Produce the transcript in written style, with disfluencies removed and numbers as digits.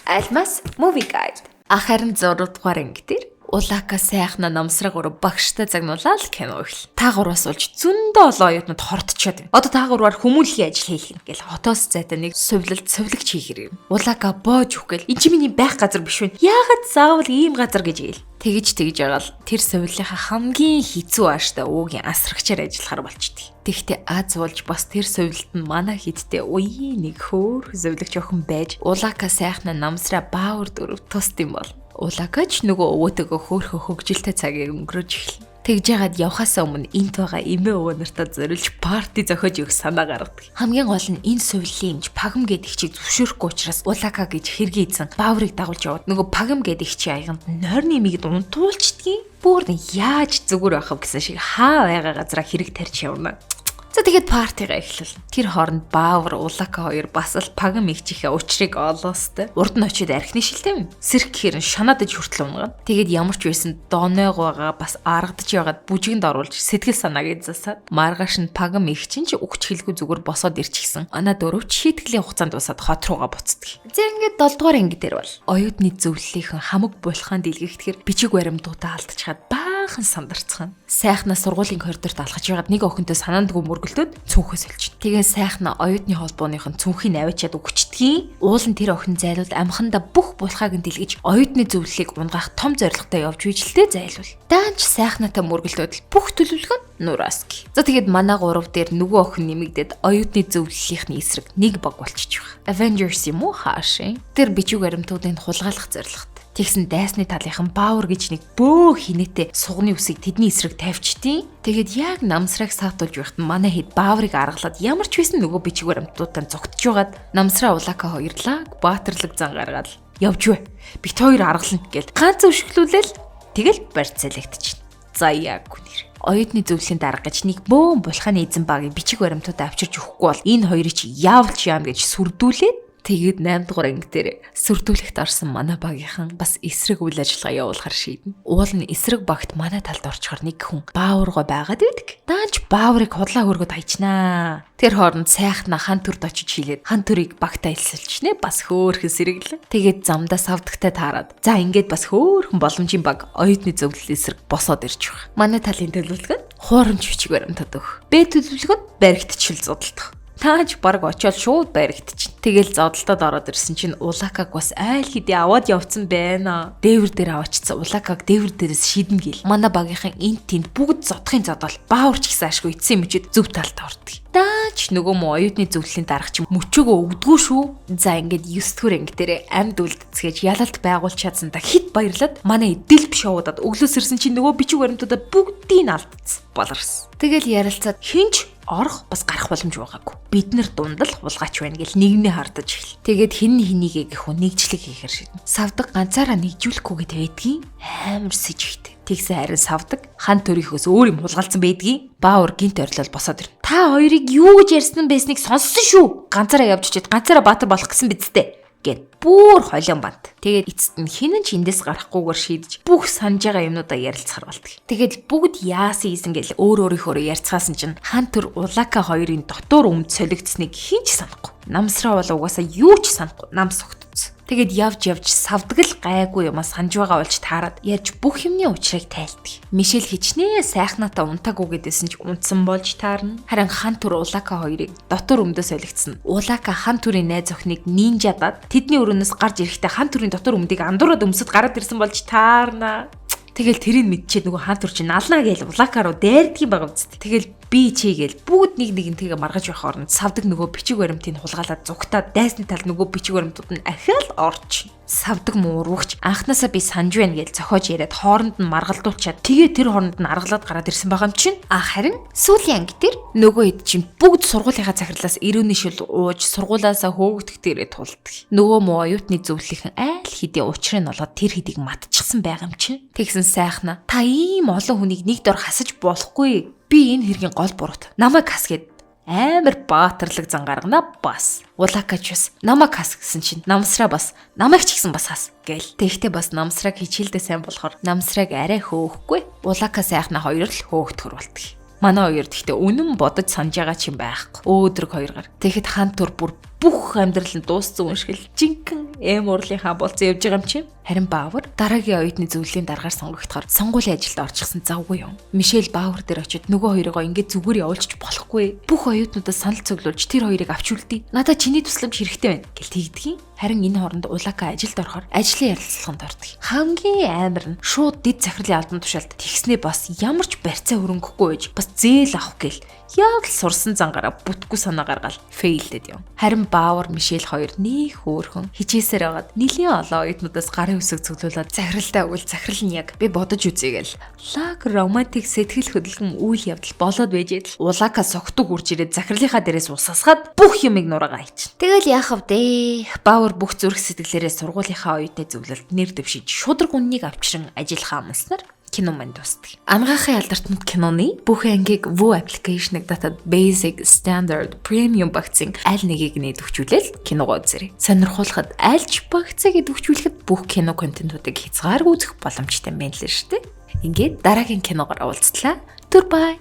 Альмас movie guide. Харин 6 дугаар анги дээр Улака сайхна намсраг гур багштай загнуулаад кино ихл. Та гураас болж зөндөө олон оюутнууд хортчоод байна. Одоо та гураар хүмүүнлэгийн ажил хийх гэл хотоос зайтай нэг сувлалт сувлагч хийхэр юм. Улака боож өгөөл. Энд чи миний байх газар биш вэ? Яагаад заавал ийм газар гэж гээл. Тэгж агаал тэр сувлынхаа хамгийн хэцүү ааштай уугийн асрагчаар ажиллахаар болчихдээ. Тэгтээ аз болж бас тэр сувлалт нь манай хидтэй уяа нэг хөөр сувлагч охин байж Улака сайхна намсраа баавар дөрөв тусд юм бол. Улакач нөгөө өвөөтэйгөө хөөхө хөгжилтэй цагийг өнгөрөөж эхэлнэ. Тэгж яагаад явхаасаа өмнө энт байгаа эмээ өвөө нартаа зориулж парти зохиож өгөх санаа гаргадаг. Хамгийн гол нь энэ сувлын эмч Пагам гэдэг чиг зөвшөөрөхгүй учраас Улака гэж хэргээдсэн бааврыг дагуулж яваад нөгөө Пагам гэдэг чи аяганд нойрны эмийг унтуулчдгийг бүр яаж зүгээр байх вэ гэсэн шиг хаа байгаа газараа хэрэг тарьж явна. За тэгээд партигаа эхлэв. Тэр хооронд Баавар Улака хоёр бас л Пагам ихчийнхээ учрыг олоостой. Урд нь очиод архины шилтэй юм. Сэрх гэхэр шанаадаж хүртэл унгана. Тэгээд ямар ч байсан донойгоога бас аргадж ягаад бүжигэнд оруулж сэтгэл санааг засаад маргааш нь Пагам ихчин ч өгч хэлгүй зүгээр босоод ирчихсэн. Анаа дөрөв шийтгэлийн хугацаанд усаад хот руугаа буцдаг. За ингээд 7 дугаар анги дээр бол оюутны зөвлөлийнхэн хамаг булхаан дэлгэхтгэр бичиг баримтуудаа алдчихад баахан сандарцхан. Сайхнаа сургуулийн коридорт алхаж байгаад нэг охинтой санаандгүй мөргөлдөд цүнхээс олчих. Тэгээ сайхнаа оюутны холбооныхон цүнхийг аваачаад өгчдгийг уулын тэр охин зайлуул амхандаа бүх булхааг нь дэлгэж оюутны зөвлөлийг унгаах том зорилготой явж үйжилтэй зайлуул. Даанч сайхнаатай мөргөлдөд бүх төлөвлөгөө нь нурааски. За тэгээд манай 3 дээр нөгөө охин нэмэгдээд оюутны зөвлөлийнхний эсрэг нэг баг болчихж байгаа. Avengers юм уу хаашийн? Тэр бичиг баримтуудыг хулгайлах зорилготой. Тэгсэн дайсны талынхан Баавар гэж нэг бөө хинэтэ сугны үсийг тэдний эсрэг тавьчдیں۔ Тэгээд яг намсраг саатуулж байхад манай хэд Бааврыг аргалаад ямар ч байсан нөгөө бичиг баримтуудаа зогтож байгаад намсраа Улака хоёрлаа баатарлаг зан гаргаад явж бай. Бит хоёр аргална гэд ганц өшгөлүүлэл тэгэл барьцаалагдчих. За яг үнэр. Оюутны зөвлөлийн дарга гэж нэг бөөн булхааны эзэн багийн бичиг баримтуудаа авчирч өгөхгүй бол энэ хоёрыг чи яавч яам гэж сүрдүүлээд тэгээд 8 дугаар анги дээр сүрдүүлэгт орсон манай багийнхан бас эсрэг үйл ажиллагаа явуулахар шийднэ. Уул нь эсрэг багт манай талд орчхоор нэг хүн Бааваргой байгаад байдаг. Даанч Бааврыг худлаа хөргөд хайчнаа. Тэр хооронд сайхна хан төрд очиж хилээд хан төрийг багтаа илсэлчнэ бас хөөхөн сэргэлэн. Тэгээд замдаа савдагтай таарад. За ингээд бас хөөхөн боломжийн баг оюутны зөвлөл эсрэг босоод ирж байгаа. Манай талын төлөвлөгөө нь хуурамч бичиг баримтад өгөх. Б төлөвлөгөө нь баригдчил зодтолдох. Тааж баг очиод шууд баригдчих. Тэгэл зодолтод ороод ирсэн чинь Улакаг бас айл хэдий аваад явцсан байна. Дээвэр дээр аваачсан Улакаг дээвэр дээрээс шиднэ гэл. Манай багийнхан энт тэнд бүгд зодохын зодол Баавар ч гэсэн ашгүй эцсийн мөчөд зөв талд ордог. Дааж нөгөө мо оюутны зөвлөлийн даргач мөчөөгөө өгдгөө шүү. За ингээд 9 дугаар анги дээр амьд үлдцгээж ялалт байгуулж чадсан та хит баярлаад манай эдэл биш явуудаад өглөөс ирсэн чинь нөгөө бичиг баримтуудаа бүгдийг нь алдсан. Болорс. Тэгэл ярилцаад хинч орох бас гарах боломж байгаагүй. Бид нар дундал хулгайч байна гэл нэгнээ хардаж эхэл. Тэгээд хин хинийгээ гэх хүн нэгжлэг хийхэр шидэн. Савдаг ганцаараа нэгжүүлэхгүйгээд байдгийн амар сэжигтэй. Тэгсэн харин савдаг хан төрийнхөөс өөр юм хулгалцсан байдгийн Баавар гинт орилол босоод ирнэ. Та хоёрыг юу гэж ярьсан байсныг сонссон шүү. Ганцаараа явж чад ганцаараа баатар болох гэсэн биз дээ. Гэт бүр холион бант. Тэгээд эцэст нь хинэн ч эндээс гарахгүйгээр шийдэж бүх санаж байгаа юмнуудаа ярилцахар болдог. Тэгээд бүгд яасан ийсэн гэл өөр өөрийнхөө ярьцгаасан чинь хан төр Улака хоёрын дотор өмд солигдсныг хинч санахгүй. Намсраа бол угаасаа юу ч санахгүй. Нам согтцсон. Тэгээд явж савдгал гайгүй юмаа санаж байгаа болж таарад ярьж бүх юмны учрыг тайлдаг. Мишель хичнээн сайхнатаа унтаагүй гэдээсэн ч унтсан болж таарна. Харин хан түр Улака хоёрыг дотор өмдөө солигдсон. Улака хан түрийн найз охиныг нинжадад тэдний өрөөнөөс гарч ирэхдээ хан түрийн дотор өмдийг андуураад өмсөд гараад ирсэн болж таарна. Тэгэл тэрийг мэдчихэд нөгөө хан түр чинь алнаа гээл Улака руу дайрдгийн байгаа үст. Тэгэл би чигээл бүгд нэгнтэйгээ маргаж байх оронд савдаг нөгөө бичиг баримтыг хулгайлаад зүгтаад дайсны тал нөгөө бичиг баримтууд нь ахиал орч. Савдаг мууруугч анханасаа би санаж байна гэж зохиож яриад хооронд нь маргалдуулчаад тэгээ тэр хооронд нь аргалаад гараад ирсэн байгаа юм чинь. Харин сүүлийн анги дээр нөгөө хэд чинь бүгд сургуулийнхаа захирлаас ирүүний шил ууж сургуулаасаа хөөгдөх дээрээ тулдаг. Нөгөө мо оюутны зөвлөлийн айл хэдийн учрыг нь олоод тэр хэдийг матчихсан байгаа юм чинь. Тэгсэн сайхна та ийм олон хүнийг нэг дор хасаж болохгүй. Би энэ хэргийн гол буруут. Намайг хас гэд амар баатарлаг зан гаргана бас. Улакач бас намайг хас гэсэн чинь намсраа бас намайг ч гэсэн бас хас гээл. Тэгтээ бас намсраг хичээлдээ сайн болохоор намсраг арай хөөхгүй. Улака сайхна хоёр л хөөхтгөр болтгий. Манай хоёр гэхдээ үнэн бодож санаж байгаа ч юм байхгүй. Өөдрөг хоёр гар. Тэгэхэд хан тур бүр бүх амьдрал нь дууссан юм шиг л жинхэнэ эм урлынхаа болцсон явж байгаа юм чинь. Харин Баавар дараагийн оюутны зөвлөлийн дараагаар сонгогдохоор сонгуулийн ажилд орчихсон завгүй юм. Мишель Баавар дээр очиод нөгөө хоёроо ингээд зүгээр явуулчих болохгүй. Бүх оюутнуудаа санал цуглуулж тэр хоёрыг авч үлдээ. Надад чиний тусламж хэрэгтэй байна гэл тэгдгийн. Харин энэ хооронд Улака ажилд орохоор ажлын ярилцлаганд ордог. Хамгийн амар нь шууд дэд захирлын албан тушаалд тэгснээ бас ямар ч барьцаа хөрөнгөхгүй байж бас зээл авах гээл яг л сурсан зангаараа бүтггүй санаа гаргаал фейлдэд юм. Харин Баавар Мишель хоёр нэг хөөрхөн хичээсээр байгаад нэлийн олон оюутнуудаас гарын үсэг цуглуулад захиралтай өгвөл захирал нь яг би бодож үзье гээл лаг романтик сэтгэл хөдлөм үйл явдал болоод байжээд Улака согтуг үрж ирээд захирлынхаа дээрээс усасгаад бүх юмыг нураагаа хийчих. Тэгэл яах вэ? Баавар бүх зүрх сэтгэлээрээ сургуулийнхаа оюутны зөвлөлд нэр дэвшиж шудраг үннийг авчран ажиллахаа амласнаар кино манд дуустдаг. Ангаахын алдартанд киноны бүх ангийг Voo application-ыг датаад basic, standard, premium багцын аль нэгийг нэдвчүүлэл киногоо үзээрэй. Сонирхолтой аль ч багцыг нэдвчүүлэхэд бүх кино контентуудыг хязгааргүй үзэх боломжтой байна л шүү дээ. Ингээд дараагийн киногоор уулзлаа. Goodbye.